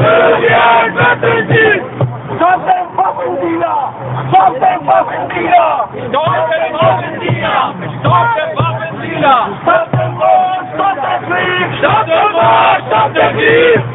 Syrien wird besiegt! Stop den Waffendealer! Stop den Waffendealer! Stop den Waffendealer! Stop den Waffendealer! Stop den Mord! Stop den Krieg! Stop den Mord! Stop den Krieg!